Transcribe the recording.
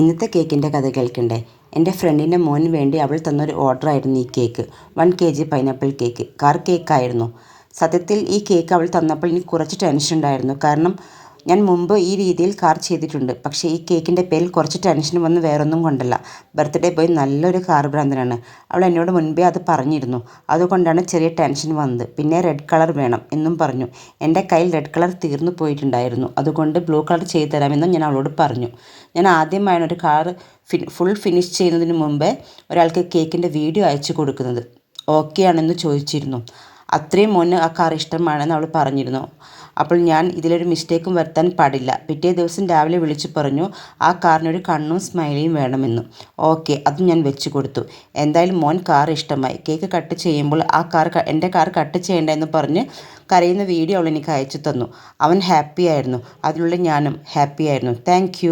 ഇന്നത്തെ കേക്കിൻ്റെ കഥ കേൾക്കണ്ടേ? എൻ്റെ ഫ്രണ്ടിൻ്റെ മോന് വേണ്ടി അവൾ തന്നൊരു ഓർഡറായിരുന്നു ഈ cake. 1 kg pineapple cake. Car കേക്കായിരുന്നു. സത്യത്തിൽ ഈ കേക്ക് അവൾ തന്നപ്പോൾ എനിക്ക് കുറച്ച് ടെൻഷൻ ഉണ്ടായിരുന്നു. കാരണം ഞാൻ മുമ്പ് ഈ രീതിയിൽ കാർ ചെയ്തിട്ടുണ്ട്. പക്ഷേ ഈ കേക്കിൻ്റെ പേരിൽ കുറച്ച് ടെൻഷൻ വന്ന് വേറൊന്നും കൊണ്ടല്ല. ബർത്ത്ഡേ ബോയ് നല്ലൊരു കാർ ഭ്രാന്തനാണ്. അവൾ എന്നോട് മുൻപേ അത് പറഞ്ഞിരുന്നു. അതുകൊണ്ടാണ് ചെറിയ ടെൻഷൻ വന്നത്. പിന്നെ റെഡ് കളർ വേണം എന്നും പറഞ്ഞു. എൻ്റെ കയ്യിൽ റെഡ് കളർ തീർന്നു പോയിട്ടുണ്ടായിരുന്നു. അതുകൊണ്ട് ബ്ലൂ കളർ ചെയ്തു തരാമെന്നും ഞാൻ അവളോട് പറഞ്ഞു. ഞാൻ ആദ്യമായാണ് ഒരു കാർ ഫുൾ ഫിനിഷ് ചെയ്യുന്നതിന് മുമ്പേ ഒരാൾക്ക് കേക്കിൻ്റെ വീഡിയോ അയച്ചു കൊടുക്കുന്നത്. ഓക്കെ ആണെന്ന് ചോദിച്ചിരുന്നു. അത്രയും മുന്നേ ആ കാർ ഇഷ്ടമാണെന്ന് അവൾ പറഞ്ഞിരുന്നു. അപ്പോൾ ഞാൻ ഇതിലൊരു മിസ്റ്റേക്കും വരുത്താൻ പാടില്ല. പിറ്റേ ദിവസം രാവിലെ വിളിച്ചു പറഞ്ഞു ആ കാറിനൊരു കണ്ണും സ്മൈലിയും വേണമെന്ന്. ഓക്കെ, അതും ഞാൻ വെച്ച് കൊടുത്തു. എന്തായാലും മോൻ കാർ ഇഷ്ടമായി. കേക്ക് കട്ട് ചെയ്യുമ്പോൾ എൻ്റെ കാർ കട്ട് ചെയ്യേണ്ട എന്ന് പറഞ്ഞ് കരയുന്ന വീഡിയോ അവൾ എനിക്ക് അയച്ചു തന്നു. അവൻ ഹാപ്പി ആയിരുന്നു. അതിലുള്ള ഞാനും ഹാപ്പി ആയിരുന്നു. താങ്ക്